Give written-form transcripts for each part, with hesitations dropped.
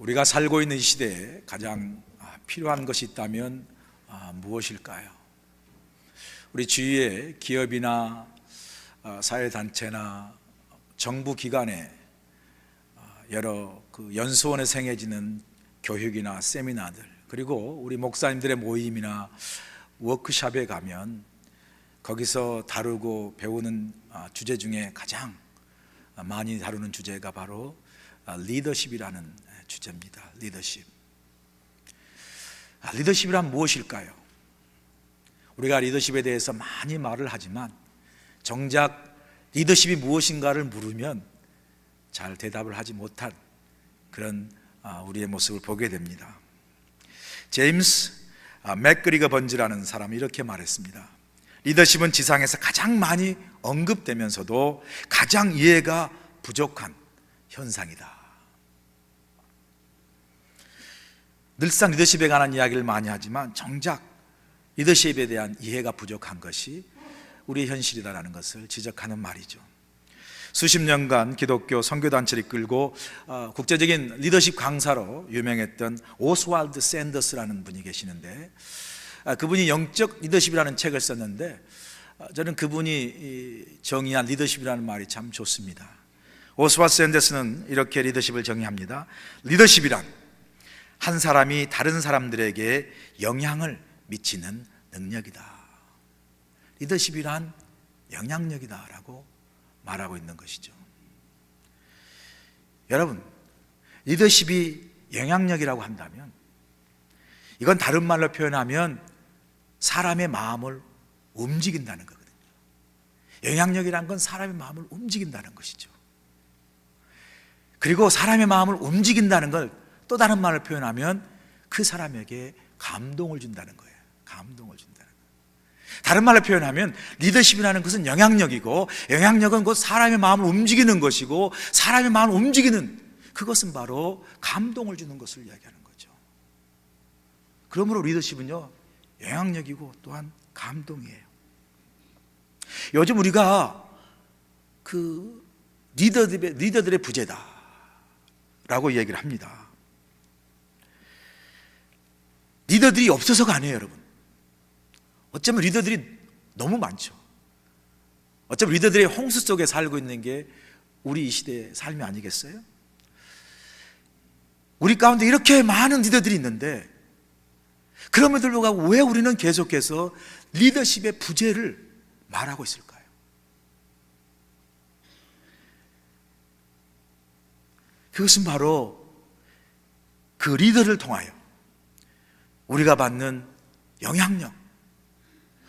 우리가 살고 있는 이 시대에 가장 필요한 것이 있다면 무엇일까요? 우리 주위에 기업이나 사회단체나 정부 기관에 여러 연수원에서 행해지는 교육이나 세미나들, 그리고 우리 목사님들의 모임이나 워크숍에 가면 거기서 다루고 배우는 주제 중에 가장 많이 다루는 주제가 바로 리더십이라는 주제입니다. 리더십이란 무엇일까요? 우리가 리더십에 대해서 많이 말을 하지만 정작 리더십이 무엇인가를 물으면 잘 대답을 하지 못한 그런 우리의 모습을 보게 됩니다. 제임스 맥그리거 번즈라는 사람이 이렇게 말했습니다. 리더십은 지상에서 가장 많이 언급되면서도 가장 이해가 부족한 현상이다. 늘상 리더십에 관한 이야기를 많이 하지만 정작 리더십에 대한 이해가 부족한 것이 우리의 현실이라는 것을 지적하는 말이죠. 수십 년간 기독교 선교단체를 이끌고 국제적인 리더십 강사로 유명했던 오스왈드 샌더스라는 분이 계시는데, 그분이 영적 리더십이라는 책을 썼는데 저는 그분이 정의한 리더십이라는 말이 참 좋습니다. 오스왈드 샌더스는 이렇게 리더십을 정의합니다. 리더십이란 한 사람이 다른 사람들에게 영향을 미치는 능력이다. 리더십이란 영향력이다라고 말하고 있는 것이죠. 여러분, 리더십이 영향력이라고 한다면 이건 다른 말로 표현하면 사람의 마음을 움직인다는 거거든요. 영향력이란 건 사람의 마음을 움직인다는 것이죠. 그리고 사람의 마음을 움직인다는 걸 또 다른 말로 표현하면 그 사람에게 감동을 준다는 거예요. 감동을 준다는 거예요. 다른 말로 표현하면 리더십이라는 것은 영향력이고, 영향력은 곧 사람의 마음을 움직이는 것이고, 사람의 마음을 움직이는 그것은 바로 감동을 주는 것을 이야기하는 거죠. 그러므로 리더십은요, 영향력이고 또한 감동이에요. 요즘 우리가 리더들의 부재다라고 얘기를 합니다. 리더들이 없어서가 아니에요, 여러분. 어쩌면 리더들이 너무 많죠. 어쩌면 리더들의 홍수 속에 살고 있는 게 우리 이 시대의 삶이 아니겠어요? 우리 가운데 이렇게 많은 리더들이 있는데 그럼에도 불구하고 왜 우리는 계속해서 리더십의 부재를 말하고 있을까요? 그것은 바로 그 리더를 통하여 우리가 받는 영향력,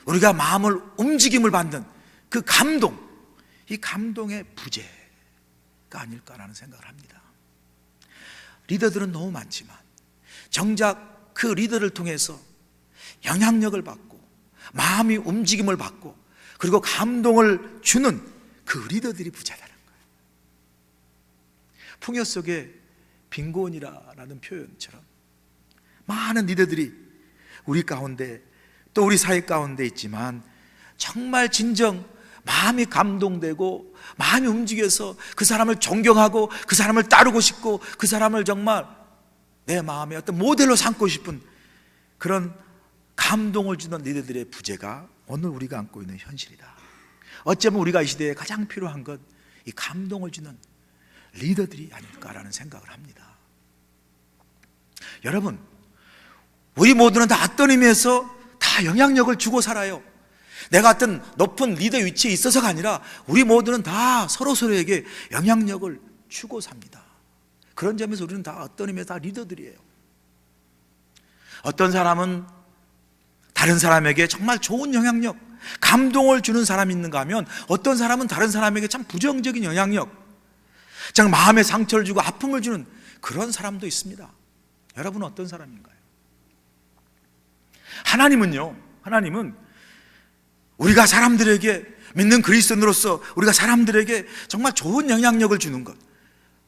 우리가 마음을 움직임을 받는 그 감동, 이 감동의 부재가 아닐까라는 생각을 합니다. 리더들은 너무 많지만 정작 그 리더를 통해서 영향력을 받고 마음이 움직임을 받고 그리고 감동을 주는 그 리더들이 부재하다는 거예요. 풍요 속에 빈곤이라는 표현처럼 많은 리더들이 우리 가운데 또 우리 사회 가운데 있지만 정말 진정 마음이 감동되고 마음이 움직여서 그 사람을 존경하고 그 사람을 따르고 싶고 그 사람을 정말 내 마음의 어떤 모델로 삼고 싶은 그런 감동을 주는 리더들의 부재가 오늘 우리가 안고 있는 현실이다. 어쩌면 우리가 이 시대에 가장 필요한 건 이 감동을 주는 리더들이 아닐까라는 생각을 합니다. 여러분, 우리 모두는 다 어떤 의미에서 다 영향력을 주고 살아요. 내가 어떤 높은 리더 위치에 있어서가 아니라 우리 모두는 다 서로서로에게 영향력을 주고 삽니다. 그런 점에서 우리는 다 어떤 의미에서 다 리더들이에요. 어떤 사람은 다른 사람에게 정말 좋은 영향력, 감동을 주는 사람이 있는가 하면 어떤 사람은 다른 사람에게 참 부정적인 영향력, 정말 마음에 상처를 주고 아픔을 주는 그런 사람도 있습니다. 여러분은 어떤 사람인가요? 하나님은 우리가 사람들에게 믿는 그리스도인으로서 우리가 사람들에게 정말 좋은 영향력을 주는 것,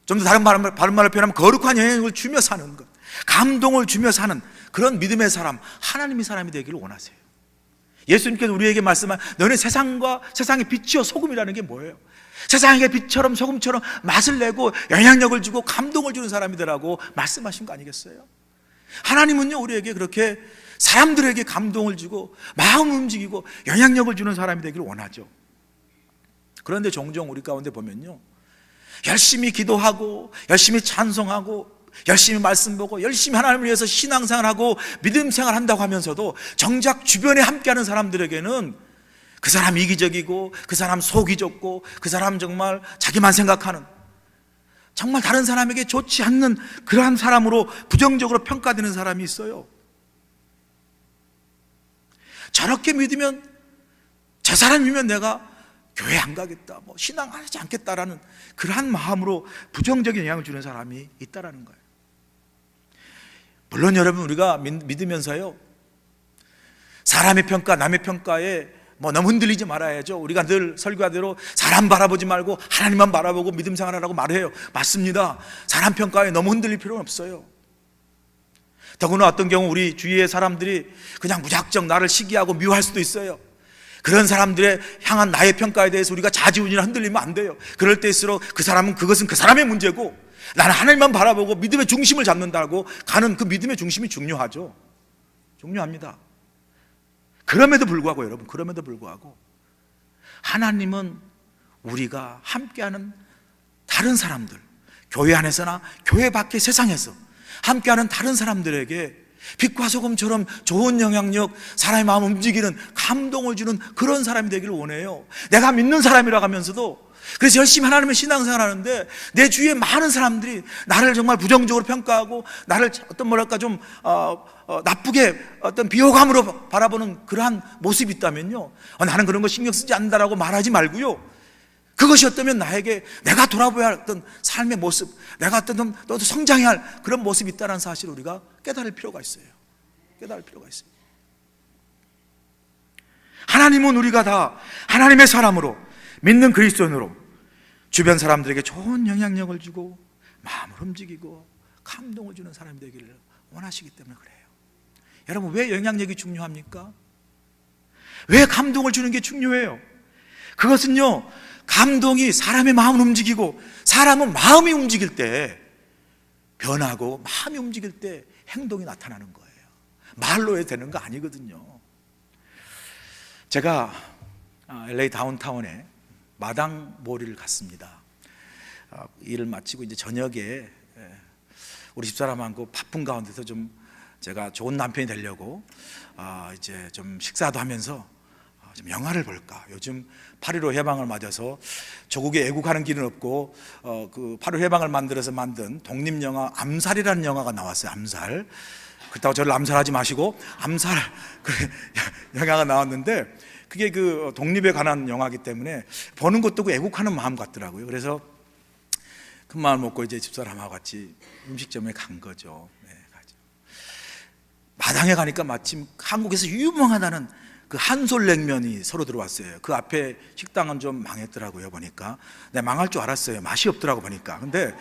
좀 더 다른 말로 표현하면 거룩한 영향력을 주며 사는 것, 감동을 주며 사는 그런 믿음의 사람, 하나님의 사람이 되기를 원하세요. 예수님께서 우리에게 말씀한 너는 세상의 빛이요 소금이라는 게 뭐예요? 세상에게 빛처럼 소금처럼 맛을 내고 영향력을 주고 감동을 주는 사람이 되라고 말씀하신 거 아니겠어요? 하나님은요, 우리에게 그렇게 사람들에게 감동을 주고 마음을 움직이고 영향력을 주는 사람이 되기를 원하죠. 그런데 종종 우리 가운데 보면요, 열심히 기도하고 열심히 찬송하고 열심히 말씀 보고 열심히 하나님을 위해서 신앙생활하고 믿음생활 한다고 하면서도 정작 주변에 함께하는 사람들에게는 그 사람 이기적이고 그 사람 속이 좁고 그 사람 정말 자기만 생각하는, 정말 다른 사람에게 좋지 않는 그러한 사람으로 부정적으로 평가되는 사람이 있어요. 저렇게 믿으면, 저 사람이면 내가 교회 안 가겠다, 뭐 신앙하지 않겠다라는 그러한 마음으로 부정적인 영향을 주는 사람이 있다라는 거예요. 물론 여러분, 우리가 믿으면서요, 사람의 평가, 남의 평가에 너무 흔들리지 말아야죠. 우리가 늘 설교하대로 사람 바라보지 말고 하나님만 바라보고 믿음 생활하라고 말해요. 맞습니다. 사람 평가에 너무 흔들릴 필요는 없어요. 더구나 어떤 경우 우리 주위의 사람들이 그냥 무작정 나를 시기하고 미워할 수도 있어요. 그런 사람들의 향한 나의 평가에 대해서 우리가 자지우지나 흔들리면 안 돼요. 그럴 때일수록 그것은 그 사람의 문제고 나는 하나님만 바라보고 믿음의 중심을 잡는다고 가는 그 믿음의 중심이 중요하죠. 중요합니다. 그럼에도 불구하고 여러분, 그럼에도 불구하고 하나님은 우리가 함께하는 다른 사람들, 교회 안에서나 교회 밖의 세상에서 함께하는 다른 사람들에게 빛과 소금처럼 좋은 영향력, 사람의 마음을 움직이는, 감동을 주는 그런 사람이 되기를 원해요. 내가 믿는 사람이라고 하면서도, 그래서 열심히 하나님의 신앙생활 하는데 내 주위에 많은 사람들이 나를 정말 부정적으로 평가하고 나를 좀 나쁘게 비호감으로 바라보는 그러한 모습이 있다면요, 나는 그런 거 신경 쓰지 않는다라고 말하지 말고요, 그것이 어쩌면 나에게 내가 돌아보아야 할 어떤 삶의 모습, 내가 또 성장해야 할 그런 모습이 있다는 사실을 우리가 깨달을 필요가 있어요. 깨달을 필요가 있어요. 하나님은 우리가 다 하나님의 사람으로, 믿는 그리스도인으로 주변 사람들에게 좋은 영향력을 주고 마음을 움직이고 감동을 주는 사람이 되기를 원하시기 때문에 그래요. 여러분, 왜 영향력이 중요합니까? 왜 감동을 주는 게 중요해요? 그것은요, 감동이 사람의 마음을 움직이고 사람은 마음이 움직일 때 변하고 마음이 움직일 때 행동이 나타나는 거예요. 말로 해야 되는 거 아니거든요. 제가 LA 다운타운에 마당몰이를 갔습니다. 일을 마치고 이제 저녁에 우리 집사람하고 바쁜 가운데서 좀 제가 좋은 남편이 되려고 이제 좀 식사도 하면서 좀 영화를 볼까. 요즘 8.15 해방을 맞아서 조국에 애국하는 길은 없고 그 8.15 해방을 만들어서 만든 독립영화 암살이라는 영화가 나왔어요. 암살. 그렇다고 저를 암살하지 마시고 암살 영화가 나왔는데, 그게 그 독립에 관한 영화이기 때문에 보는 것도 그 애국하는 마음 같더라고요. 그래서 큰 마음 먹고 이제 집사람하고 같이 음식점에 간 거죠. 네, 가죠. 마당에 가니까 마침 한국에서 유명하다는 그 한솔냉면이 서로 들어왔어요. 그 앞에 식당은 좀 망했더라고요. 보니까 내가 망할 줄 알았어요. 맛이 없더라고 보니까. 근데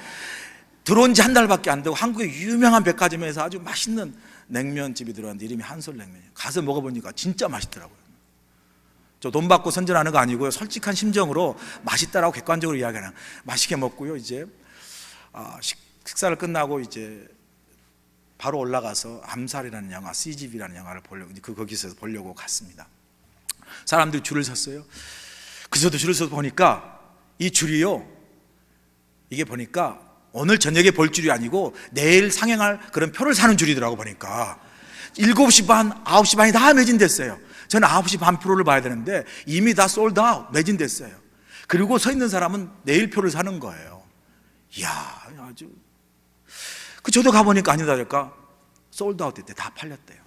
들어온 지 한 달밖에 안 되고 한국의 유명한 백화점에서 아주 맛있는 냉면집이 들어왔는데 이름이 한솔냉면이에요. 가서 먹어보니까 진짜 맛있더라고요. 저 돈 받고 선전하는 거 아니고요, 솔직한 심정으로 맛있다라고 객관적으로 이야기하는, 맛있게 먹고요, 이제 식사를 끝나고 이제 바로 올라가서 암살이라는 영화, CGV라는 영화를 보려고, 거기서 보려고 갔습니다. 사람들이 줄을 섰어요. 그래서도 줄을 서서 보니까 이 줄이요, 이게 보니까 오늘 저녁에 볼 줄이 아니고 내일 상영할 그런 표를 사는 줄이더라고. 보니까 7시 반, 9시 반이 다 매진됐어요. 저는 9시 반 프로를 봐야 되는데 이미 다 솔드아웃, 매진됐어요. 그리고 서 있는 사람은 내일 표를 사는 거예요. 이야, 아주. 저도 가보니까 아니다 할까, 솔드아웃 됐대. 다 팔렸대요.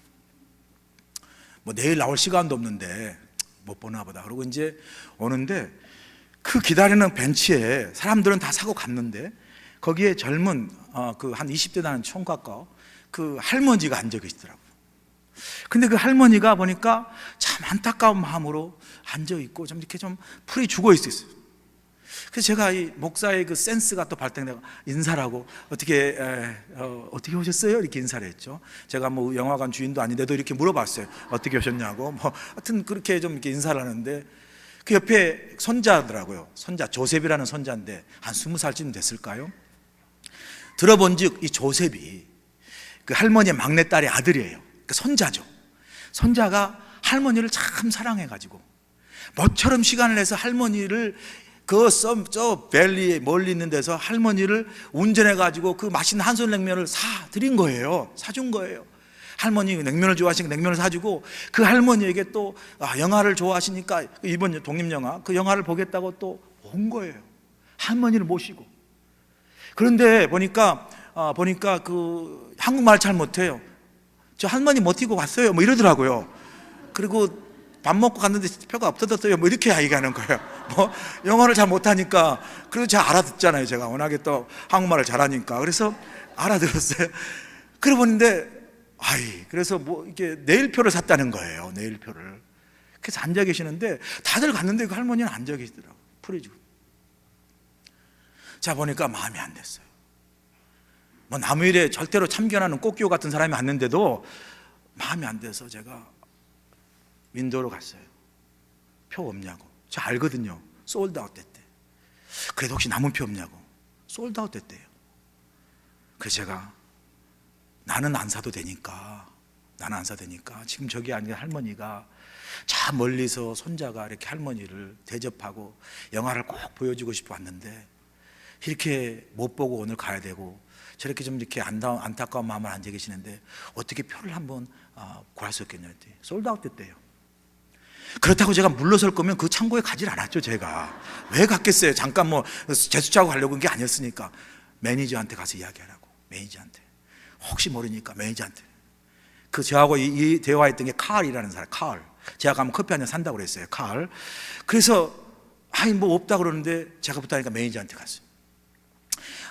뭐 내일 나올 시간도 없는데 못 보나 보다. 그러고 이제 오는데 그 기다리는 벤치에 사람들은 다 사고 갔는데 거기에 젊은 그 한 20대 나는 총각과 그 할머니가 앉아 계시더라고요. 근데 그 할머니가 보니까 참 안타까운 마음으로 앉아 있고 좀 이렇게 좀 풀이 죽어 있었어요. 그래서 제가 이 목사의 그 센스가 또 발동되고 인사를 하고 어떻게 오셨어요? 이렇게 인사를 했죠. 제가 뭐 영화관 주인도 아닌데도 이렇게 물어봤어요. 어떻게 오셨냐고. 뭐 하여튼 그렇게 좀 이렇게 인사를 하는데 그 옆에 손자더라고요. 손자, 조셉이라는 손자인데 한 20살쯤 됐을까요? 들어본 즉 이 조셉이 그 할머니의 막내딸의 아들이에요. 그 손자죠. 손자가 할머니를 참 사랑해가지고 모처럼 시간을 내서 할머니를 저 밸리에 멀리 있는 데서 할머니를 운전해가지고 그 맛있는 한솥 냉면을 사드린 거예요. 사준 거예요. 할머니 냉면을 좋아하시니까 냉면을 사주고, 그 할머니에게 또 영화를 좋아하시니까 이번 독립영화 그 영화를 보겠다고 또 온 거예요. 할머니를 모시고. 그런데 보니까 그 한국말 잘 못해요. 저 할머니 모티고 왔어요 뭐 이러더라고요. 그리고 밥 먹고 갔는데 표가 없어졌어요 뭐 이렇게 얘기하는 거예요. 뭐 영어를 잘 못하니까. 그리고 제가 알아듣잖아요. 제가 워낙에 또 한국말을 잘하니까. 그래서 알아들었어요. 그러고 보는데 그래서 뭐 이게 내일표를 샀다는 거예요. 내일표를. 그래서 앉아 계시는데 다들 갔는데 그 할머니는 앉아 계시더라고요. 풀어주고. 자, 보니까 마음이 안 됐어요. 뭐 남일에 절대로 참견하는 꽃기호 같은 사람이 왔는데도 마음이 안 돼서 제가 윈도우로 갔어요. 표 없냐고. 저 알거든요. 솔드아웃 됐대. 그래도 혹시 남은 표 없냐고. 솔드아웃 됐대요. 그래서 제가 나는 안 사도 되니까 지금 저기 앉은 할머니가 저 멀리서 손자가 이렇게 할머니를 대접하고 영화를 꼭 보여주고 싶어 왔는데 이렇게 못 보고 오늘 가야 되고 저렇게 좀 이렇게 안타까운 마음을 앉아 계시는데 어떻게 표를 한번 구할 수 없겠냐 했더니 솔드아웃 됐대요. 그렇다고 제가 물러설 거면 그 창고에 가질 않았죠. 제가 왜 갔겠어요. 잠깐 뭐 제수차고 가려고 한 게 아니었으니까. 매니저한테 가서 이야기하라고. 매니저한테 혹시 모르니까 매니저한테. 그 저하고 이 대화했던 게 칼이라는 사람. 칼. 제가 가면 커피 한 잔 산다고 그랬어요. 칼. 그래서 뭐 없다 그러는데 제가 붙다니까 매니저한테 갔어요.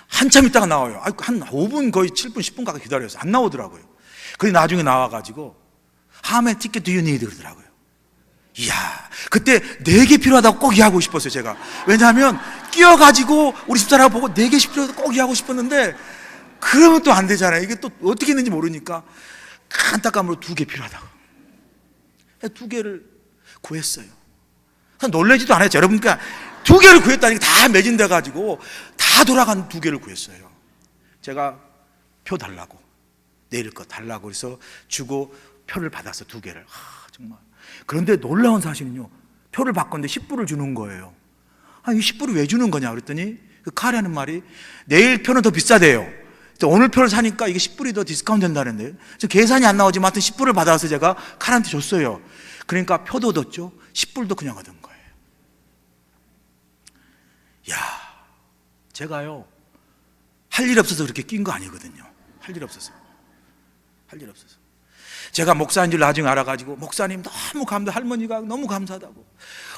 한참 있다가 나와요. 한 5분 거의 7분 10분 가까이 기다렸어요. 안 나오더라고요. 그리고 나중에 나와가지고 How many ticket do you need? 그러더라고요. 이야, 그때 4개 필요하다고 꼭 이해하고 싶었어요. 제가. 왜냐하면 끼어가지고 우리 집사람하고 보고 4개씩 필요하다고 꼭 이해하고 싶었는데 그러면 또 안 되잖아요. 이게 또 어떻게 했는지 모르니까 안타까움으로 2개 필요하다고 2개를 구했어요. 놀라지도 않았죠. 여러분, 그러니까 2개를 구했다니까 다 매진돼가지고 다 돌아간 2개를 구했어요. 제가 표 달라고, 내일 거 달라고 해서 주고 표를 받았어. 2개를. 정말. 그런데 놀라운 사실은요, 표를 바꿨는데 10불을 주는 거예요. 이 10불을 왜 주는 거냐 그랬더니 그 칼이라는 말이 내일 표는 더 비싸대요. 오늘 표를 사니까 이게 10불이 더 디스카운트 된다는데 계산이 안 나오지만 하여튼 10불을 받아서 제가 칼한테 줬어요. 그러니까 표도 얻었죠. 10불도 그냥 얻은 거예요. 야, 제가요 할 일 없어서 그렇게 낀 거 아니거든요. 할 일 없어서. 제가 목사인 줄 나중에 알아가지고 목사님 너무 할머니가 너무 감사하다고,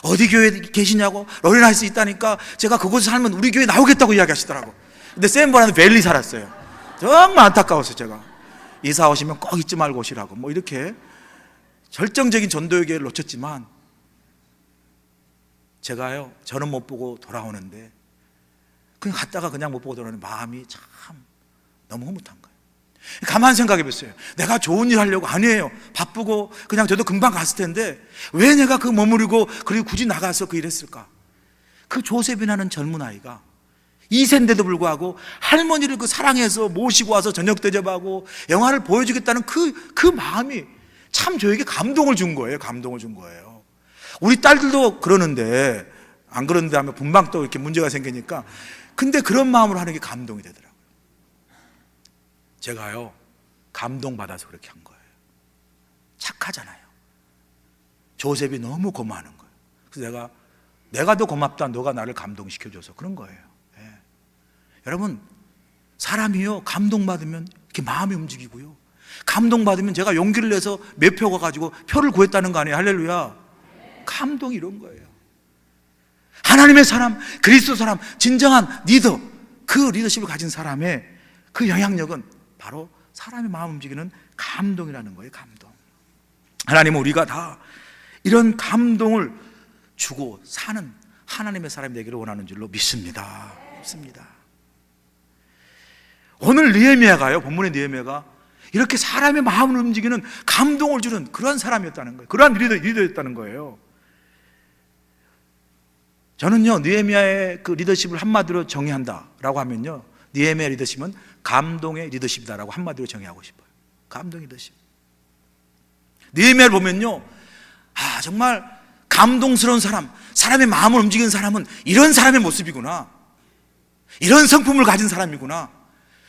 어디 교회에 계시냐고, 로리나이스 있다니까 제가 그곳에 살면 우리 교회 나오겠다고 이야기하시더라고. 근데 샌버라는 밸리 살았어요. 정말 안타까웠어요. 제가 이사 오시면 꼭 잊지 말고 오시라고 뭐 이렇게 절정적인 전도의 기회를 놓쳤지만 제가요 저는 못 보고 돌아오는데 그냥 갔다가 그냥 못 보고 돌아오는 마음이 참 너무 흐뭇한 거예요. 가만 생각해 보세요. 내가 좋은 일 하려고 아니에요. 바쁘고 그냥 저도 금방 갔을 텐데 왜 내가 그 머무르고 그리고 굳이 나가서 그 일했을까? 그 조셉이라는 젊은 아이가 2세인데도 불구하고 할머니를 그 사랑해서 모시고 와서 저녁 대접하고 영화를 보여주겠다는 그 마음이 참 저에게 감동을 준 거예요. 감동을 준 거예요. 우리 딸들도 그러는데 안 그러는데 하면 분방 또 이렇게 문제가 생기니까, 근데 그런 마음으로 하는 게 감동이 되더라고요. 제가요 감동받아서 그렇게 한 거예요. 착하잖아요. 조셉이 너무 고마워하는 거예요. 그래서 내가 더 고맙다. 너가 나를 감동시켜줘서 그런 거예요. 여러분, 사람이요 감동받으면 이렇게 마음이 움직이고요, 감동받으면 제가 용기를 내서 몇 표 가가지고 표를 구했다는 거 아니에요. 할렐루야. 감동이 이런 거예요. 하나님의 사람, 그리스도 사람, 진정한 리더, 그 리더십을 가진 사람의 그 영향력은 바로 사람의 마음 움직이는 감동이라는 거예요. 감동. 하나님은 우리가 다 이런 감동을 주고 사는 하나님의 사람이 되기를 원하는 줄로 믿습니다. 오늘 느헤미야가요, 본문의 느헤미야가 이렇게 사람의 마음을 움직이는 감동을 주는 그러한 사람이었다는 거예요. 그러한 리더였다는 거예요. 저는요, 느헤미야의 그 리더십을 한마디로 정의한다라고 하면요, 느헤미야 리더십은 감동의 리더십이다라고 한마디로 정의하고 싶어요. 감동의 리더십. 느헤미야를 보면요, 정말 감동스러운 사람, 사람의 마음을 움직이는 사람은 이런 사람의 모습이구나, 이런 성품을 가진 사람이구나,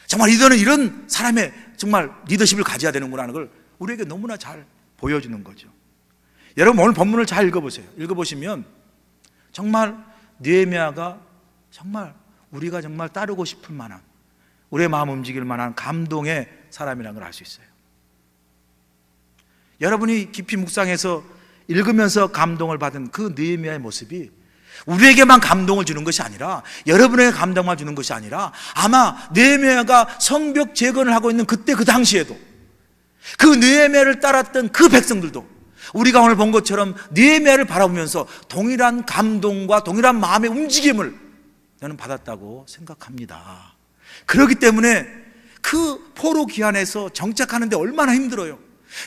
정말 리더는 이런 사람의 정말 리더십을 가져야 되는구나 하는 걸 우리에게 너무나 잘 보여주는 거죠. 여러분, 오늘 본문을 잘 읽어보세요. 읽어보시면 정말 느헤미야가 정말 우리가 정말 따르고 싶을 만한, 우리의 마음 움직일 만한 감동의 사람이라는 걸 알 수 있어요. 여러분이 깊이 묵상해서 읽으면서 감동을 받은 그 느헤미야의 모습이 우리에게만 감동을 주는 것이 아니라, 여러분에게 감동만 주는 것이 아니라, 아마 느헤미야가 성벽 재건을 하고 있는 그때 그 당시에도 그 느헤미야를 따랐던 그 백성들도 우리가 오늘 본 것처럼 느헤미야를 바라보면서 동일한 감동과 동일한 마음의 움직임을 저는 받았다고 생각합니다. 그렇기 때문에 그 포로 기한에서 정착하는데 얼마나 힘들어요.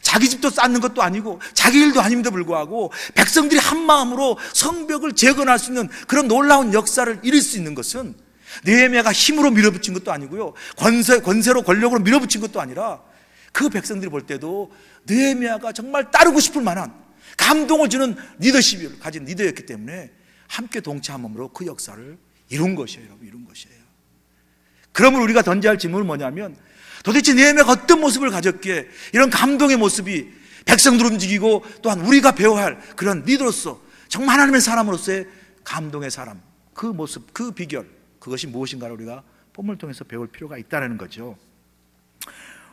자기 집도 쌓는 것도 아니고 자기 일도 아님에도 불구하고 백성들이 한 마음으로 성벽을 재건할 수 있는 그런 놀라운 역사를 이룰 수 있는 것은 느헤미야가 힘으로 밀어붙인 것도 아니고요, 권세로 권력으로 밀어붙인 것도 아니라, 그 백성들이 볼 때도 느헤미야가 정말 따르고 싶을 만한 감동을 주는 리더십을 가진 리더였기 때문에 함께 동참함으로 그 역사를 이룬 것이에요. 이룬 것이에요. 그러면 우리가 던져야 할 질문은 뭐냐면, 도대체 느헤미야가 어떤 모습을 가졌기에 이런 감동의 모습이 백성들을 움직이고, 또한 우리가 배워야 할 그런 리더로서, 정말 하나님의 사람으로서의 감동의 사람, 그 모습, 그 비결, 그것이 무엇인가를 우리가 본문을 통해서 배울 필요가 있다는 거죠.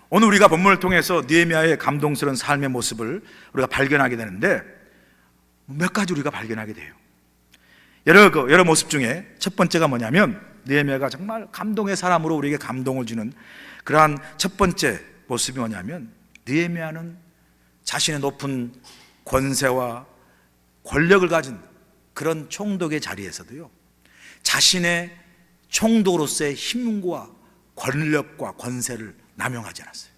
오늘 우리가 본문을 통해서 느헤미야의 감동스러운 삶의 모습을 우리가 발견하게 되는데, 몇 가지 우리가 발견하게 돼요. 여러 모습 중에 첫 번째가 뭐냐면, 느헤미야가 정말 감동의 사람으로 우리에게 감동을 주는 그러한 첫 번째 모습이 뭐냐면, 느헤미야는 자신의 높은 권세와 권력을 가진 그런 총독의 자리에서도요, 자신의 총독으로서의 힘과 권력과 권세를 남용하지 않았어요.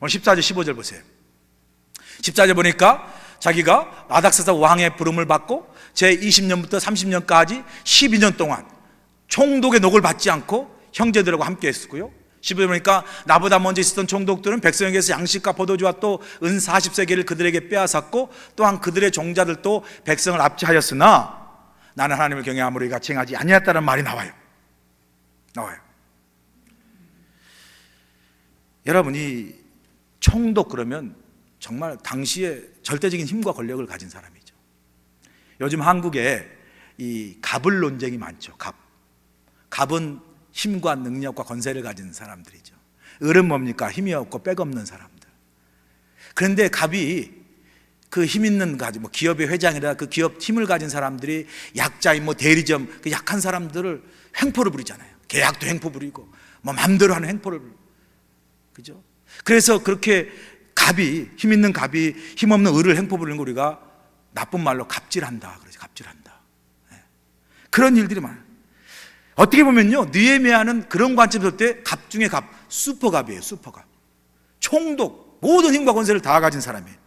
오늘 14절 15절 보세요. 14절 보니까 자기가 아닥사스 왕의 부름을 받고 제20년부터 30년까지 12년 동안 총독의 녹을 받지 않고 형제들하고 함께 했었고요, 15절 보니까 나보다 먼저 있었던 총독들은 백성에게서 양식과 포도주와 또 은 40세계를 그들에게 빼앗았고, 또한 그들의 종자들도 백성을 압제하였으나 나는 하나님을 경외함으로 이같이 행하지 아니했다는 말이 나와요. 여러분이 총독 그러면 정말 당시에 절대적인 힘과 권력을 가진 사람이죠. 요즘 한국에 이 갑을 논쟁이 많죠. 갑은 힘과 능력과 권세를 가진 사람들이죠. 을은 뭡니까? 힘이 없고 백 없는 사람들. 그런데 갑이 그 힘 있는 기업의 회장이라 그 기업 힘을 가진 사람들이 약자인 대리점 그 약한 사람들을 횡포를 부리잖아요. 계약도 횡포 부리고 마음대로 하는 횡포를 부리고, 그죠? 그래서 그렇게 힘 있는 갑이 힘 없는 을을 횡포 부리는 거 우리가 나쁜 말로 갑질한다 그러죠. 갑질한다. 그런 일들이 많아요. 어떻게 보면요, 느헤미야는 그런 관점에서 볼 때 갑 중에 갑, 슈퍼갑이에요. 슈퍼갑. 총독, 모든 힘과 권세를 다 가진 사람이에요.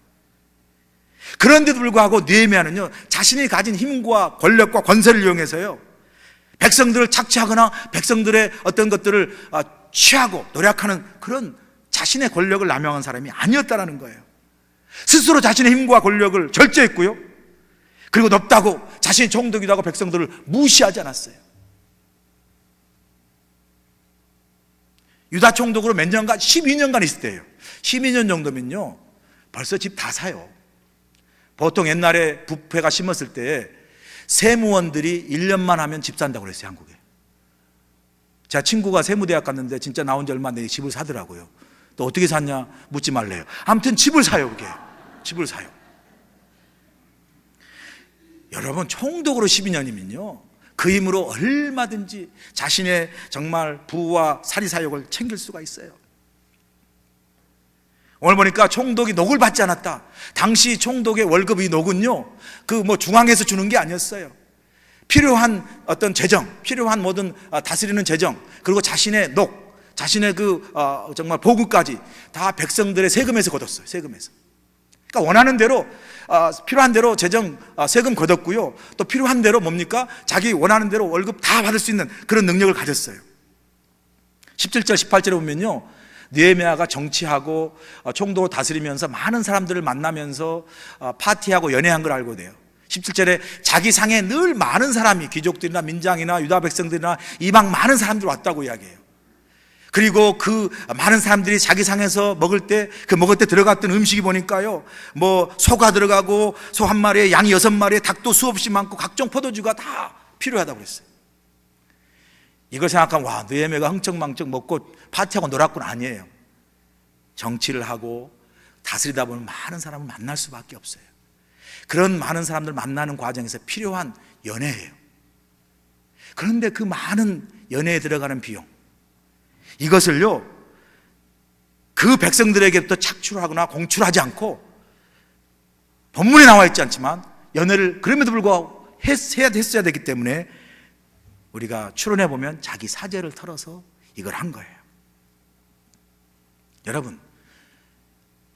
그런데도 불구하고 느헤미야는요, 자신이 가진 힘과 권력과 권세를 이용해서요, 백성들을 착취하거나 백성들의 어떤 것들을 취하고 노력하는 그런 자신의 권력을 남용한 사람이 아니었다는 거예요. 스스로 자신의 힘과 권력을 절제했고요, 그리고 높다고 자신이 총독이라고 하고 백성들을 무시하지 않았어요. 유다 총독으로 몇 년간? 12년간 있을 때예요. 12년 정도면요 벌써 집 다 사요. 보통 옛날에 부패가 심했을 때 세무원들이 1년만 하면 집 산다고 그랬어요. 한국에. 제 친구가 세무대학 갔는데 진짜 나온 지 얼마 안 되게 집을 사더라고요. 또 어떻게 샀냐 묻지 말래요. 아무튼 집을 사요. 그게 집을 사요. 여러분, 총독으로 12년이면요 그 힘으로 얼마든지 자신의 정말 부와 사리사욕을 챙길 수가 있어요. 오늘 보니까 총독이 녹을 받지 않았다. 당시 총독의 월급이 녹은요 중앙에서 주는 게 아니었어요. 필요한 어떤 재정, 필요한 모든 다스리는 재정, 그리고 자신의 자신의 정말 보급까지 다 백성들의 세금에서 걷었어요. 세금에서. 그러니까 원하는 대로 필요한 대로 세금 걷었고요. 또 필요한 대로 뭡니까? 자기 원하는 대로 월급 다 받을 수 있는 그런 능력을 가졌어요. 17절 18절에 보면요, 느헤미야가 정치하고 총독을 다스리면서 많은 사람들을 만나면서 파티하고 연애한 걸 알고 돼요. 17절에 자기 상에 늘 많은 사람이, 귀족들이나 민장이나 유다 백성들이나 이방 많은 사람들이 왔다고 이야기해요. 그리고 그 많은 사람들이 자기 상에서 먹을 때 들어갔던 음식이 보니까요, 뭐 소가 들어가고 소 한 마리에 양이 6마리에 닭도 수없이 많고 각종 포도주가 다 필요하다고 그랬어요. 이걸 생각하면 와, 느헤미야가 흥청망청 먹고 파티하고 놀았구나. 아니에요. 정치를 하고 다스리다 보면 많은 사람을 만날 수밖에 없어요. 그런 많은 사람들 만나는 과정에서 필요한 연애예요. 그런데 그 많은 연애에 들어가는 비용, 이것을요, 그 백성들에게부터 착출하거나 공출하지 않고, 본문에 나와 있지 않지만 연애를 그럼에도 불구하고 했어야 되기 때문에 우리가 추론해 보면 자기 사제를 털어서 이걸 한 거예요. 여러분,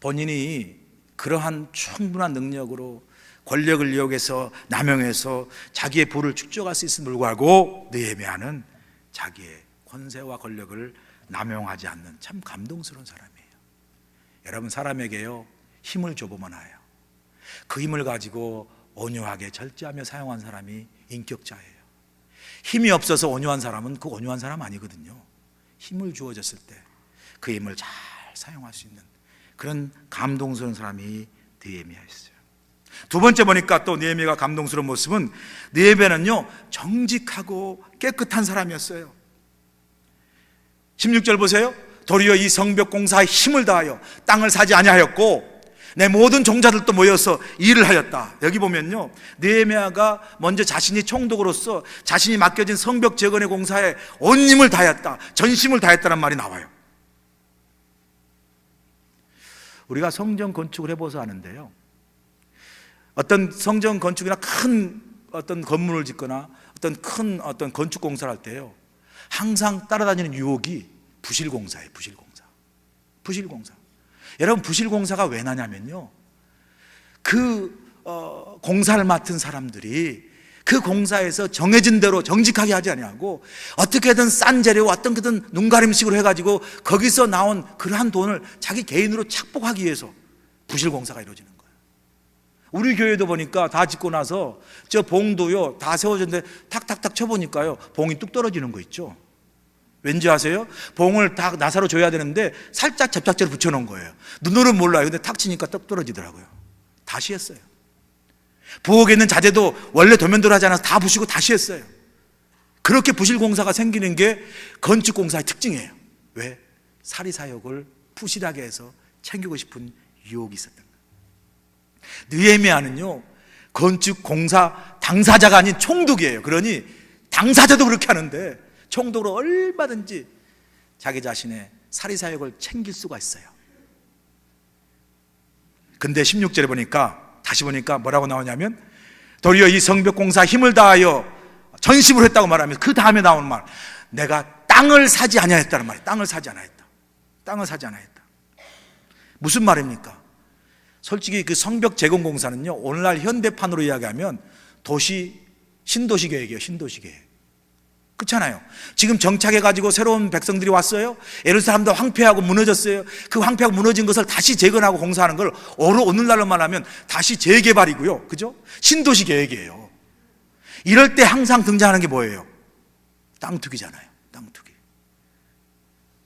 본인이 그러한 충분한 능력으로 권력을 이용해서 남용해서 자기의 부를 축적할 수 있음을 불구하고 느헤미야는 자기의 권세와 권력을 남용하지 않는 참 감동스러운 사람이에요. 여러분, 사람에게요, 힘을 줘보면 알아요. 그 힘을 가지고 온유하게 절제하며 사용한 사람이 인격자예요. 힘이 없어서 온유한 사람은 그 온유한 사람 아니거든요. 힘을 주어졌을 때 그 힘을 잘 사용할 수 있는 그런 감동스러운 사람이 느헤미야였어요. 두 번째 보니까 또 느헤미야가 감동스러운 모습은, 느헤미야는요, 정직하고 깨끗한 사람이었어요. 16절 보세요. 도리어 이 성벽 공사에 힘을 다하여 땅을 사지 아니하였고 내 모든 종자들도 모여서 일을 하였다. 여기 보면요, 느헤미야가 먼저 자신이 총독으로서 자신이 맡겨진 성벽 재건의 공사에 온 힘을 다했다, 전심을 다했다는 말이 나와요. 우리가 성전 건축을 해봐서 아는데요, 어떤 성전 건축이나 큰 어떤 건물을 짓거나 큰 건축 공사를 할 때요, 항상 따라다니는 유혹이 부실공사예요. 부실공사. 여러분, 부실공사가 왜 나냐면요, 공사를 맡은 사람들이 그 공사에서 정해진 대로 정직하게 하지 아니하고 어떻게든 싼 재료와 어떻게든 눈가림식으로 해가지고 거기서 나온 그러한 돈을 자기 개인으로 착복하기 위해서 부실공사가 이루어지는 거예요. 우리 교회도 보니까 다 짓고 나서 저 봉도요, 다 세워졌는데 탁탁탁 쳐보니까요, 봉이 뚝 떨어지는 거 있죠. 왠지 아세요? 봉을 다 나사로 줘야 되는데 살짝 접착제를 붙여놓은 거예요. 눈으로는 몰라요. 근데 탁 치니까 떡 떨어지더라고요. 다시 했어요. 부엌에 있는 자재도 원래 도면대로 하지 않아서 다 부시고 다시 했어요. 그렇게 부실공사가 생기는 게 건축공사의 특징이에요. 왜? 사리사욕을 부실하게 해서 챙기고 싶은 유혹이 있었던 거예요. 느헤미야는요, 건축공사 당사자가 아닌 총독이에요. 그러니 당사자도 그렇게 하는데 총독으로 얼마든지 자기 자신의 사리사욕을 챙길 수가 있어요. 근데 16절에 다시 보니까 뭐라고 나오냐면, 도리어 이 성벽 공사 힘을 다하여 전심으로 했다고 말하면서 그 다음에 나오는 말, 내가 땅을 사지 아니하였다는 말이에요. 땅을 사지 않았다. 무슨 말입니까? 솔직히 그 성벽 재건 공사는요, 오늘날 현대판으로 이야기하면 신도시 계획이에요. 신도시 계획. 그렇잖아요. 지금 정착해가지고 새로운 백성들이 왔어요. 예루살렘도 황폐하고 무너졌어요. 그 황폐하고 무너진 것을 다시 재건하고 공사하는 걸 오늘날로 말하면 다시 재개발이고요. 그죠? 신도시 계획이에요. 이럴 때 항상 등장하는 게 뭐예요? 땅 투기잖아요. 땅 투기.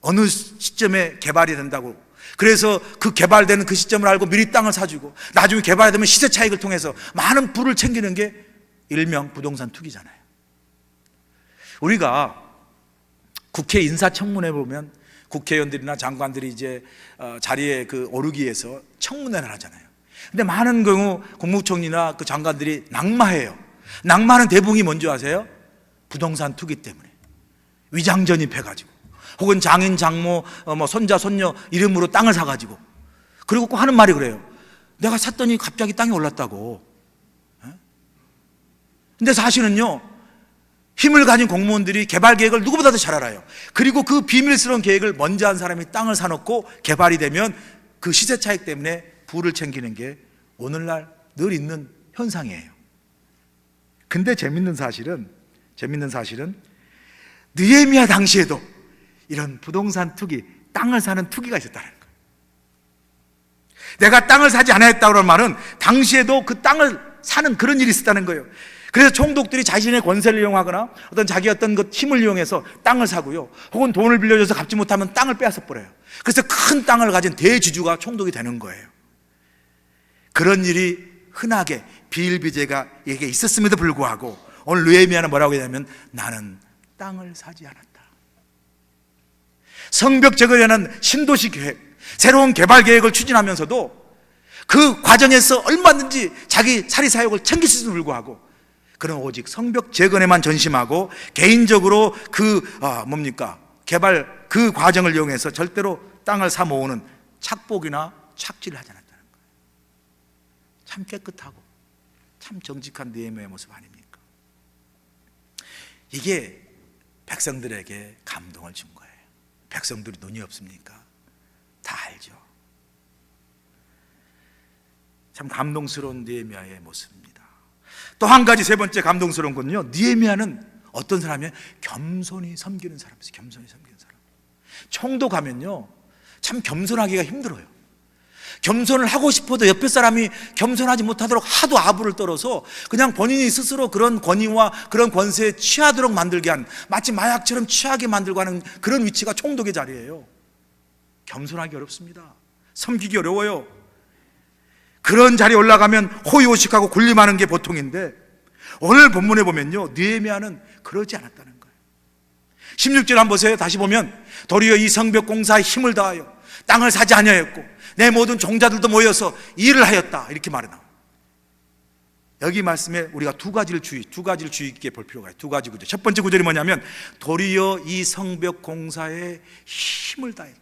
어느 시점에 개발이 된다고. 그래서 그 개발되는 그 시점을 알고 미리 땅을 사주고 나중에 개발되면 시세 차익을 통해서 많은 부를 챙기는 게 일명 부동산 투기잖아요. 우리가 국회 인사청문회 보면 국회의원들이나 장관들이 이제 자리에 오르기 위해서 청문회를 하잖아요. 근데 많은 경우 국무총리나 그 장관들이 낙마해요. 낙마하는 대부분이 뭔지 아세요? 부동산 투기 때문에 위장 전입해가지고, 혹은 장인 장모 손자 손녀 이름으로 땅을 사가지고, 그리고 꼭 하는 말이 그래요. 내가 샀더니 갑자기 땅이 올랐다고. 근데 사실은요, 힘을 가진 공무원들이 개발 계획을 누구보다도 잘 알아요. 그리고 그 비밀스러운 계획을 먼저 한 사람이 땅을 사놓고 개발이 되면 그 시세 차익 때문에 부를 챙기는 게 오늘날 늘 있는 현상이에요. 근데 재밌는 사실은 느헤미야 당시에도 이런 부동산 투기, 땅을 사는 투기가 있었다는 거예요. 내가 땅을 사지 않았다고 하는 말은 당시에도 그 땅을 사는 그런 일이 있었다는 거예요. 그래서 총독들이 자신의 권세를 이용하거나 어떤 자기 어떤 그 힘을 이용해서 땅을 사고요, 혹은 돈을 빌려줘서 갚지 못하면 땅을 빼앗아 버려요. 그래서 큰 땅을 가진 대지주가 총독이 되는 거예요. 그런 일이 흔하게 비일비재가에게 있었음에도 불구하고 오늘 느헤미야는 뭐라고 하냐면 나는 땅을 사지 않았다. 성벽 재건에 관한 신도시 계획, 새로운 개발 계획을 추진하면서도 그 과정에서 얼마든지 자기 사리사욕을 챙길 수도 불구하고 그는 오직 성벽 재건에만 전심하고 개인적으로 개발 그 과정을 이용해서 절대로 땅을 사 모으는 착복이나 착취를 하지 않았다는 거예요. 참 깨끗하고 참 정직한 느헤미야의 모습 아닙니까? 이게 백성들에게 감동을 준 거예요. 백성들이 눈이 없습니까? 다 알죠. 참 감동스러운 느헤미야의 모습입니다. 또 한 가지, 세 번째 감동스러운 건요, 느헤미야는 어떤 사람이에요? 겸손히 섬기는 사람이었어요. 겸손히 섬기는 사람. 총독 가면요 참 겸손하기가 힘들어요. 겸손을 하고 싶어도 옆에 사람이 겸손하지 못하도록 하도 아부를 떨어서 그냥 본인이 스스로 그런 권위와 그런 권세에 취하도록 만들게 한, 마치 마약처럼 취하게 만들고 하는 그런 위치가 총독의 자리예요. 겸손하기 어렵습니다. 섬기기 어려워요. 그런 자리에 올라가면 호의호식하고 군림하는 게 보통인데 오늘 본문에 보면요 느헤미야는 그러지 않았다는 거예요. 16절 한번 보세요. 다시 보면 도리어 이 성벽 공사에 힘을 다하여 땅을 사지 아니하였고 내 모든 종자들도 모여서 일을 하였다, 이렇게 말해 나와요. 여기 말씀에 우리가 두 가지를 주의 깊게 볼 필요가 있어요. 두 가지 구절. 첫 번째 구절이 뭐냐면 도리어 이 성벽 공사에 힘을 다했다,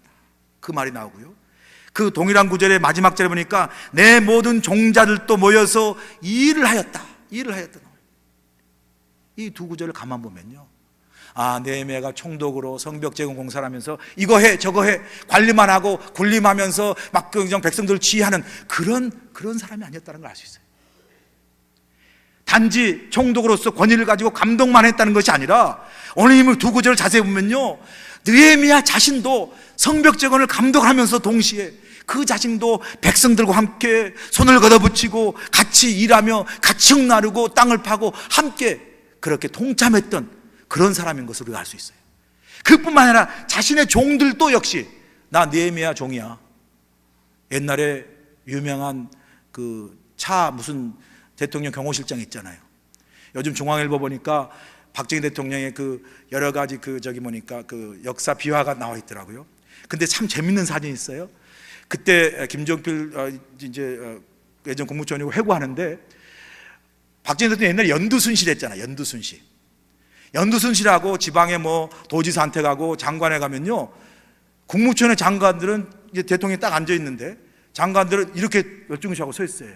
그 말이 나오고요, 그 동일한 구절의 마지막 절에 보니까 내 모든 종자들도 모여서 일을 하였다, 일을 하였다. 이 두 구절을 가만 보면요, 느헤미야가 총독으로 성벽 재건 공사를 하면서 이거 해 저거 해 관리만 하고 군림하면서 막 그냥 백성들을 지휘하는 그런 사람이 아니었다는 걸 알 수 있어요. 단지 총독으로서 권위를 가지고 감동만 했다는 것이 아니라 오늘 이 두 구절을 자세히 보면요, 느헤미야 자신도 성벽 재건을 감독하면서 동시에 그 자신도 백성들과 함께 손을 걷어붙이고 같이 일하며 같이 흙 나르고 땅을 파고 함께 그렇게 동참했던 그런 사람인 것을 우리가 알 수 있어요. 그뿐만 아니라 자신의 종들도 역시 나 느헤미야 종이야. 옛날에 유명한 그 차 무슨 대통령 경호실장 있잖아요. 요즘 중앙일보 보니까 박정희 대통령의 그 여러 가지 그 역사 비화가 나와 있더라고요. 근데 참 재밌는 사진이 있어요. 그때 김종필 예전 국무총리고 회고하는데 박정희 대통령 옛날에 연두순실 했잖아요. 연두순실하고 지방에 도지사한테 가고 장관에 가면요, 국무총회 장관들은 이제 대통령이 딱 앉아 있는데 장관들은 이렇게 열중시하고 서 있어요.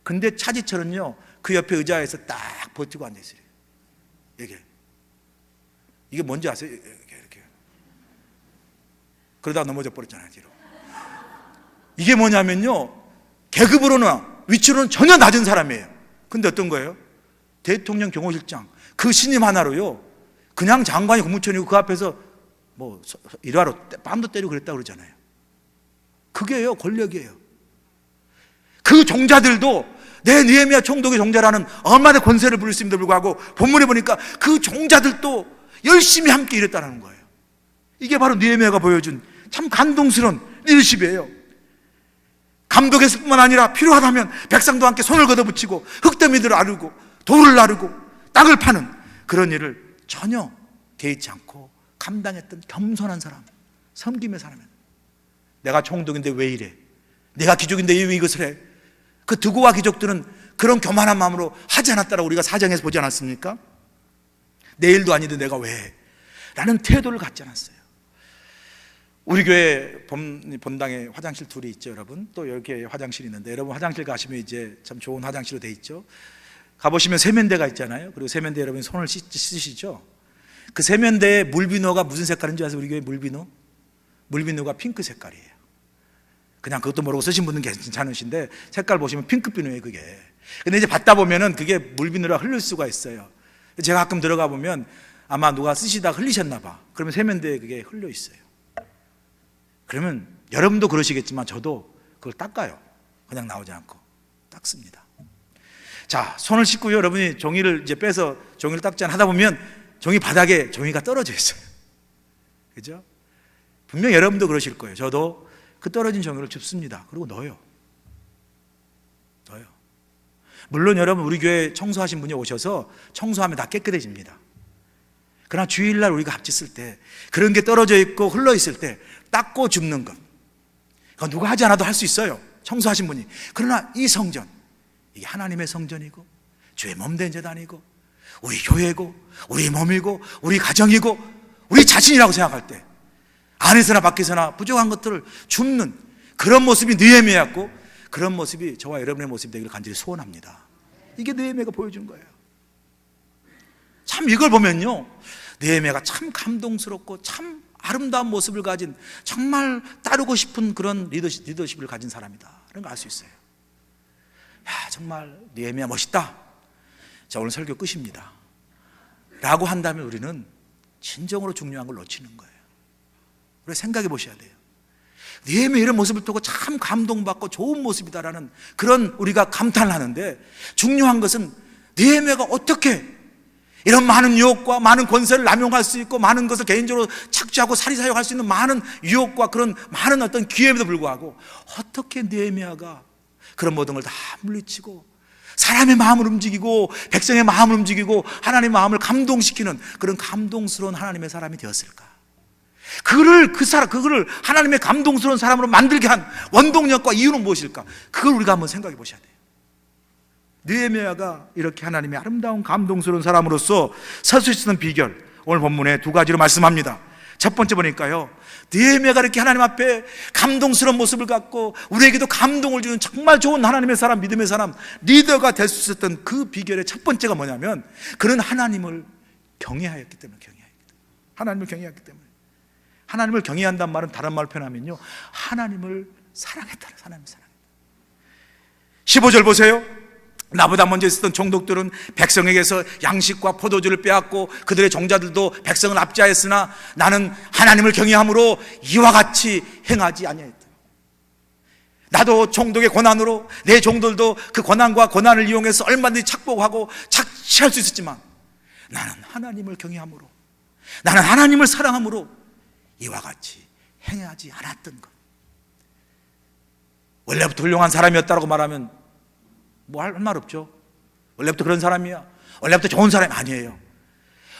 근데 차지철은요 그 옆에 의자에서 딱 버티고 앉아 있어요. 이게 뭔지 아세요? 이렇게. 그러다 넘어져 버렸잖아요, 뒤로. 이게 뭐냐면요, 계급으로나 위치로는 전혀 낮은 사람이에요. 근데 어떤 거예요? 대통령 경호실장 그 신임 하나로요 그냥 장관이 국무총리고 그 앞에서 일하러 뺨도 때리고 그랬다고 그러잖아요. 그게요 권력이에요. 그 종자들도 내 느헤미야 총독의 종자라는 얼마나 권세를 부릴 수 있음에도 불구하고 본문에 보니까 그 종자들도 열심히 함께 일했다는 거예요. 이게 바로 느헤미야가 보여준 참 감동스러운 리더십이에요. 감독했을 뿐만 아니라 필요하다면 백성도 함께 손을 걷어붙이고 흙더미들을 나르고 돌을 나르고 땅을 파는 그런 일을 전혀 개의치 않고 감당했던 겸손한 사람, 섬김의 사람이에요. 내가 총독인데 왜 이래? 내가 귀족인데 왜 이것을 해? 그 드고와 귀족들은 그런 교만한 마음으로 하지 않았다라고 우리가 사정에서 보지 않았습니까? 내 일도 아닌데 내가 왜 해? 라는 태도를 갖지 않았어요. 우리 교회 본당에 화장실 둘이 있죠, 여러분. 또 여기에 화장실이 있는데 여러분 화장실 가시면 이제 참 좋은 화장실로 돼 있죠. 가보시면 세면대가 있잖아요. 그리고 세면대 여러분 손을 씻으시죠. 그 세면대의 물비누가 무슨 색깔인 줄 아세요? 우리 교회 물비누가 핑크 색깔이에요. 그냥 그것도 모르고 쓰신 분은 괜찮으신데 색깔 보시면 핑크빛이에요 그게. 근데 이제 받다 보면은 그게 물 비누라 흘릴 수가 있어요. 제가 가끔 들어가 보면 아마 누가 쓰시다 흘리셨나 봐. 그러면 세면대에 그게 흘려 있어요. 그러면 여러분도 그러시겠지만 저도 그걸 닦아요. 그냥 나오지 않고 닦습니다. 자, 손을 씻고 여러분이 종이를 이제 빼서 종이를 닦지 않 하다 보면 종이 바닥에 종이가 떨어져 있어요. 그죠? 분명 여러분도 그러실 거예요. 저도 그 떨어진 종이를 줍습니다. 그리고 넣어요. 물론 여러분 우리 교회 청소하신 분이 오셔서 청소하면 다 깨끗해집니다. 그러나 주일날 우리가 합치 쓸 때 그런 게 떨어져 있고 흘러 있을 때 닦고 줍는 것, 그건 누가 하지 않아도 할 수 있어요. 청소하신 분이. 그러나 이 성전, 이게 하나님의 성전이고 주의 몸된 제단이고 우리 교회고 우리 몸이고 우리 가정이고 우리 자신이라고 생각할 때 안에서나 밖에서나 부족한 것들을 줍는 그런 모습이 느헤미야였고, 그런 모습이 저와 여러분의 모습이 되기를 간절히 소원합니다. 이게 느헤미야가 보여준 거예요. 참 이걸 보면요, 느헤미야가 참 감동스럽고 참 아름다운 모습을 가진, 정말 따르고 싶은 그런 리더십을 가진 사람이다, 이런 걸 알 수 있어요. 야, 정말 느헤미야 멋있다. 자, 오늘 설교 끝입니다 라고 한다면 우리는 진정으로 중요한 걸 놓치는 거예요. 우리 생각해 보셔야 돼요. 느헤미야 이런 모습을 보고 참 감동받고 좋은 모습이다라는 그런 우리가 감탄을 하는데, 중요한 것은 느헤미야가 어떻게 이런 많은 유혹과 많은 권세를 남용할 수 있고 많은 것을 개인적으로 착취하고 사리사욕할 수 있는 많은 유혹과 그런 많은 어떤 기회에도 불구하고 어떻게 느헤미야가 그런 모든 걸 다 물리치고 사람의 마음을 움직이고 백성의 마음을 움직이고 하나님의 마음을 감동시키는 그런 감동스러운 하나님의 사람이 되었을까? 그거를 하나님의 감동스러운 사람으로 만들게 한 원동력과 이유는 무엇일까? 그걸 우리가 한번 생각해 보셔야 돼요. 느헤미야가 이렇게 하나님의 아름다운 감동스러운 사람으로서 설 수 있는 비결, 오늘 본문에 두 가지로 말씀합니다. 첫 번째 보니까요, 느헤미야가 이렇게 하나님 앞에 감동스러운 모습을 갖고 우리에게도 감동을 주는 정말 좋은 하나님의 사람, 믿음의 사람, 리더가 될 수 있었던 그 비결의 첫 번째가 뭐냐면, 그는 하나님을 경외하였기 때문에. 하나님을 경외했기 때문에. 하나님을 경외한다는 말은 다른 말로 표현하면요, 하나님을 사랑했다. 하나님을 사랑했다. 15절 보세요. 나보다 먼저 있었던 총독들은 백성에게서 양식과 포도주를 빼앗고 그들의 종자들도 백성을 압제하였으나 나는 하나님을 경외함으로 이와 같이 행하지 아니하였다. 나도 총독의 권한으로 내 종들도 그 권한과 권한을 이용해서 얼마든지 착복하고 착취할 수 있었지만 나는 하나님을 경외함으로, 나는 하나님을 사랑함으로 이와 같이 행하지 않았던 것. 원래부터 훌륭한 사람이었다고 말하면 뭐 할 말 없죠. 원래부터 그런 사람이야, 원래부터 좋은 사람이 아니에요.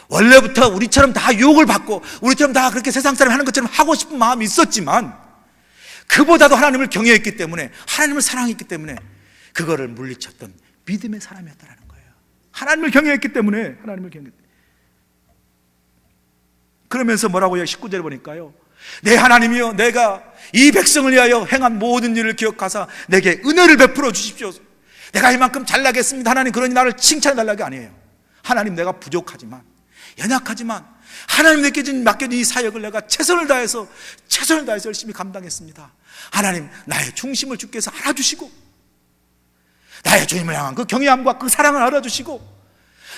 원래부터 우리처럼 다 유혹을 받고 우리처럼 다 그렇게 세상 사람이 하는 것처럼 하고 싶은 마음이 있었지만 그보다도 하나님을 경외했기 때문에, 하나님을 사랑했기 때문에 그거를 물리쳤던 믿음의 사람이었다는 거예요. 하나님을 경외했기 때문에, 하나님을 경외했기 때문에. 그러면서 뭐라고요? 19절에 보니까요, 내 하나님이여, 내가 이 백성을 위하여 행한 모든 일을 기억하사 내게 은혜를 베풀어 주십시오. 내가 이만큼 잘나겠습니다, 하나님, 그러니 나를 칭찬해달라는 게 아니에요. 하나님, 내가 부족하지만, 연약하지만 하나님께 맡겨진 이 사역을 내가 최선을 다해서 열심히 감당했습니다. 하나님, 나의 중심을 주께서 알아주시고 나의 주님을 향한 그 경외함과 그 사랑을 알아주시고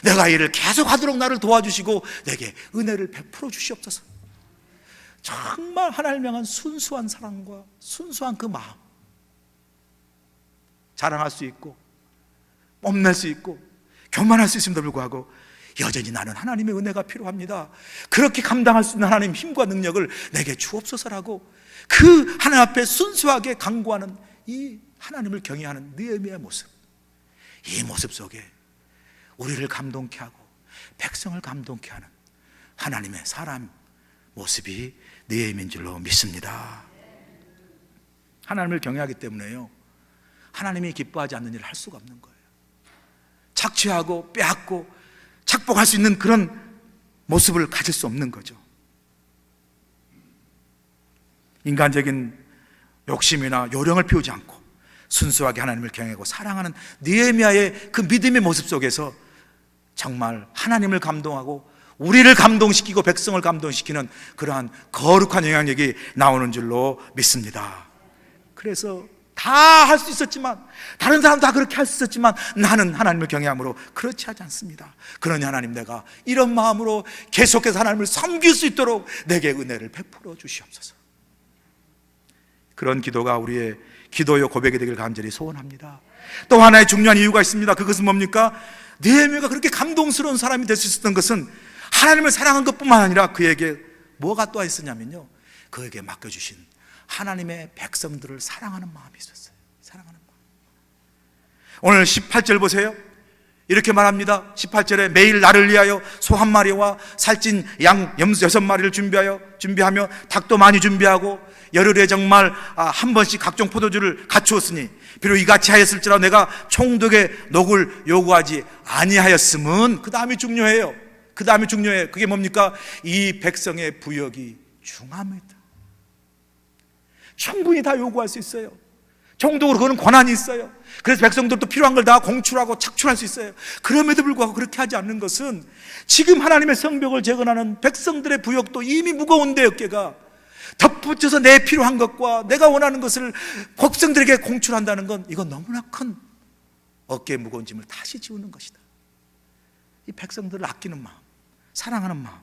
내가 이를 계속하도록 나를 도와주시고 내게 은혜를 베풀어 주시옵소서. 정말 하나님을 향한 순수한 사랑과 순수한 그 마음, 자랑할 수 있고 뽐낼 수 있고 교만할 수 있음에도 불구하고 여전히 나는 하나님의 은혜가 필요합니다, 그렇게 감당할 수 있는 하나님 힘과 능력을 내게 주옵소서라고 그 하나님 앞에 순수하게 간구하는 이 하나님을 경외하는 느헤미야의 모습, 이 모습 속에 우리를 감동케 하고 백성을 감동케 하는 하나님의 사람 모습이 느헤미야인 줄로 믿습니다. 하나님을 경외하기 때문에요, 하나님이 기뻐하지 않는 일을 할 수가 없는 거예요. 착취하고 빼앗고 착복할 수 있는 그런 모습을 가질 수 없는 거죠. 인간적인 욕심이나 요령을 피우지 않고 순수하게 하나님을 경외하고 사랑하는 느헤미야의 그 믿음의 모습 속에서 정말 하나님을 감동하고 우리를 감동시키고 백성을 감동시키는 그러한 거룩한 영향력이 나오는 줄로 믿습니다. 그래서 다 할 수 있었지만, 다른 사람 다 그렇게 할 수 있었지만 나는 하나님을 경외함으로 그렇지 하지 않습니다. 그러니 하나님, 내가 이런 마음으로 계속해서 하나님을 섬길 수 있도록 내게 은혜를 베풀어 주시옵소서. 그런 기도가 우리의 기도요 고백이 되길 간절히 소원합니다. 또 하나의 중요한 이유가 있습니다. 그것은 뭡니까? 느헤미야가 그렇게 감동스러운 사람이 될 수 있었던 것은 하나님을 사랑한 것뿐만 아니라 그에게 뭐가 또 있었냐면요, 그에게 맡겨주신 하나님의 백성들을 사랑하는 마음이 있었어요. 사랑하는 마음. 오늘 18절 보세요. 이렇게 말합니다. 18절에 매일 나를 위하여 소 한 마리와 살찐 양 6마리를 준비하며 닭도 많이 준비하고 열흘에 정말 한 번씩 각종 포도주를 갖추었으니 비록 이같이 하였을지라도 내가 총독의 녹을 요구하지 아니하였음은, 그 다음이 중요해요. 그 다음이 중요해요. 그게 뭡니까? 이 백성의 부역이 중합니다. 충분히 다 요구할 수 있어요. 총독으로 그거는 권한이 있어요. 그래서 백성들도 필요한 걸 다 공출하고 착출할 수 있어요. 그럼에도 불구하고 그렇게 하지 않는 것은 지금 하나님의 성벽을 재건하는 백성들의 부역도 이미 무거운데 어깨가 덧붙여서 내 필요한 것과 내가 원하는 것을 백성들에게 공출한다는 건 이건 너무나 큰 어깨에 무거운 짐을 다시 지우는 것이다. 이 백성들을 아끼는 마음, 사랑하는 마음,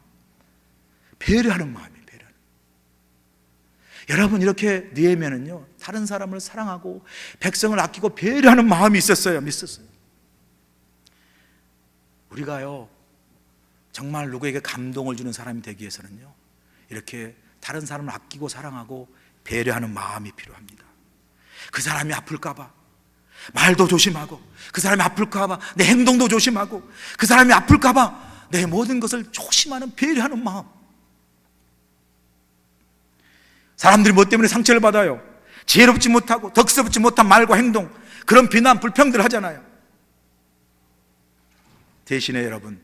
배려하는 마음이에요. 배려하는. 여러분, 이렇게 느헤미야는요 다른 사람을 사랑하고 백성을 아끼고 배려하는 마음이 있었어요. 우리가요 정말 누구에게 감동을 주는 사람이 되기 위해서는요 이렇게 다른 사람을 아끼고 사랑하고 배려하는 마음이 필요합니다. 그 사람이 아플까봐 말도 조심하고, 그 사람이 아플까봐 내 행동도 조심하고, 그 사람이 아플까봐 내 모든 것을 조심하는 배려하는 마음. 사람들이 뭐 때문에 상처를 받아요? 지혜롭지 못하고 덕스럽지 못한 말과 행동, 그런 비난, 불평들 하잖아요. 대신에 여러분,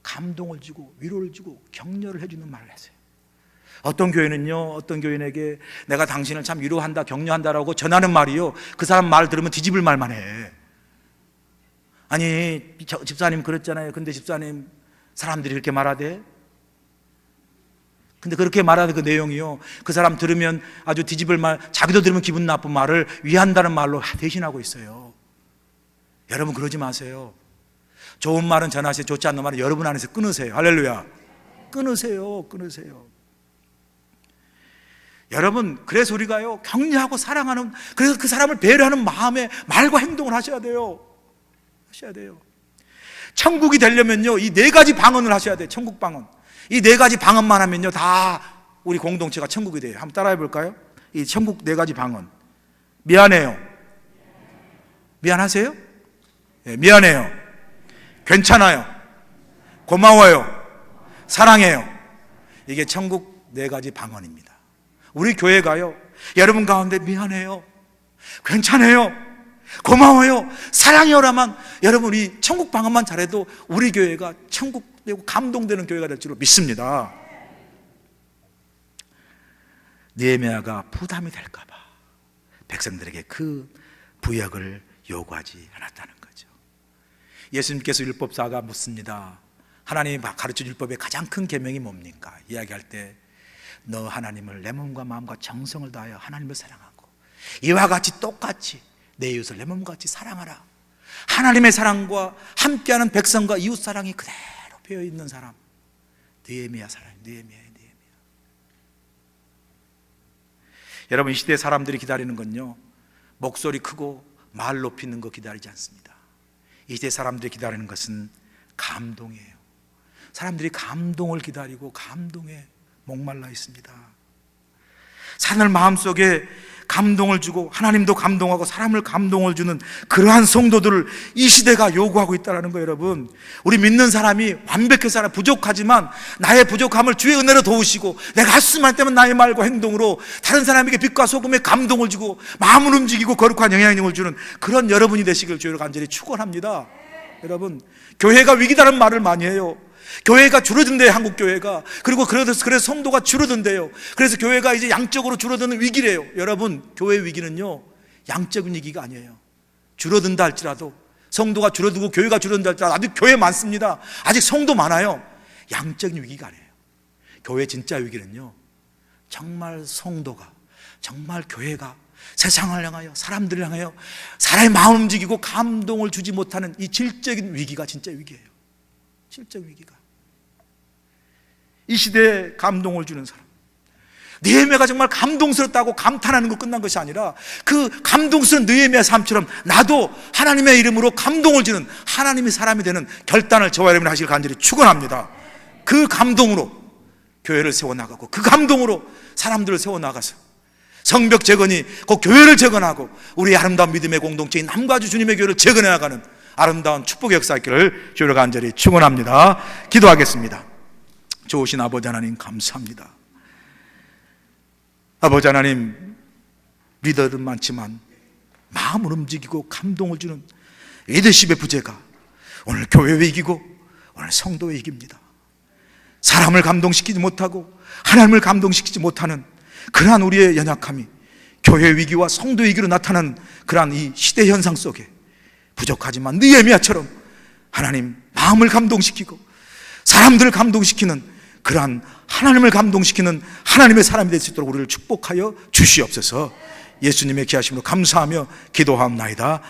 감동을 주고 위로를 주고 격려를 해주는 말을 하세요. 어떤 교회는요, 어떤 교인에게 내가 당신을 참 위로한다, 격려한다라고 전하는 말이요, 그 사람 말 들으면 뒤집을 말만 해. 아니, 집사님 그랬잖아요. 근데 집사님, 사람들이 그렇게 말하대? 근데 그렇게 말하는 그 내용이요, 그 사람 들으면 아주 뒤집을 말, 자기도 들으면 기분 나쁜 말을 위한다는 말로 대신하고 있어요. 여러분, 그러지 마세요. 좋은 말은 전하세요. 좋지 않는 말은 여러분 안에서 끊으세요. 할렐루야. 끊으세요. 여러분, 그래서 우리가요 격려하고 사랑하는, 그래서 그 사람을 배려하는 마음에 말과 행동을 하셔야 돼요. 천국이 되려면요 이 4가지 방언을 하셔야 돼요. 천국 방언. 이 4가지 방언만 하면요 다 우리 공동체가 천국이 돼요. 한번 따라해 볼까요? 이 천국 4가지 방언. 미안해요. 미안하세요? 네, 미안해요. 괜찮아요. 고마워요. 사랑해요. 이게 천국 4가지 방언입니다. 우리 교회가요 여러분 가운데 미안해요, 괜찮아요, 고마워요, 사랑해요라만 여러분 이 천국 방언만 잘해도 우리 교회가 천국되고 감동되는 교회가 될 줄로 믿습니다. 느헤미야가 부담이 될까 봐 백성들에게 그 부역을 요구하지 않았다는 거죠. 예수님께서 율법사가 묻습니다. 하나님이 가르쳐 율법의 가장 큰 계명이 뭡니까? 이야기할 때 너 하나님을 내 몸과 마음과 정성을 다하여 하나님을 사랑하고 이와 같이 똑같이 내 이웃을 내 몸과 같이 사랑하라. 하나님의 사랑과 함께하는 백성과 이웃 사랑이 그대로 배어 있는 사람, 느헤미야 사람. 느헤미야. 여러분, 이 시대 사람들이 기다리는 건요 목소리 크고 말 높이는 거 기다리지 않습니다. 이 시대 사람들이 기다리는 것은 감동이에요. 사람들이 감동을 기다리고 감동에 목말라 있습니다. 사람들 마음속에 감동을 주고 하나님도 감동하고 사람을 감동을 주는 그러한 성도들을 이 시대가 요구하고 있다는 거예요. 여러분, 우리 믿는 사람이 완벽해서 부족하지만 나의 부족함을 주의 은혜로 도우시고 내가 할 수만 있다면 나의 말과 행동으로 다른 사람에게 빛과 소금의 감동을 주고 마음을 움직이고 거룩한 영향력을 주는 그런 여러분이 되시길 주의로 간절히 축원합니다. 여러분, 교회가 위기다는 말을 많이 해요. 교회가 줄어든대요, 한국 교회가. 그리고 그래서 성도가 줄어든대요. 그래서 교회가 이제 양적으로 줄어드는 위기래요. 여러분, 교회 위기는요 양적인 위기가 아니에요. 줄어든다 할지라도, 성도가 줄어들고 교회가 줄어든다 할지라도 아직 교회 많습니다. 아직 성도 많아요. 양적인 위기가 아니에요. 교회 진짜 위기는요 정말 성도가, 정말 교회가 세상을 향하여, 사람들을 향하여 사람의 마음을 움직이고 감동을 주지 못하는 이 질적인 위기가 진짜 위기예요. 질적 위기가. 이 시대에 감동을 주는 사람, 느헤미야가 정말 감동스럽다고 감탄하는 거 끝난 것이 아니라 그 감동스러운 느헤미야 삶처럼 나도 하나님의 이름으로 감동을 주는 하나님의 사람이 되는 결단을 저와 여러분이 하시길 간절히 축원합니다. 그 감동으로 교회를 세워나가고, 그 감동으로 사람들을 세워나가서 성벽 재건이 그 교회를 재건하고 우리 아름다운 믿음의 공동체인 남과주 주님의 교회를 재건해 나가는 아름다운 축복의 역사 있기를 주로 간절히 축원합니다. 기도하겠습니다. 좋으신 아버지 하나님, 감사합니다. 아버지 하나님, 리더들은 많지만 마음을 움직이고 감동을 주는 리더십의 부재가 오늘 교회 위기고 오늘 성도 위기입니다. 사람을 감동시키지 못하고 하나님을 감동시키지 못하는 그러한 우리의 연약함이 교회 위기와 성도 위기로 나타나는 그러한 이 시대 현상 속에 부족하지만 느헤미야처럼 하나님 마음을 감동시키고 사람들을 감동시키는 그러한 하나님을 감동시키는 하나님의 사람이 될 수 있도록 우리를 축복하여 주시옵소서. 예수님의 귀하심으로 감사하며 기도하옵나이다.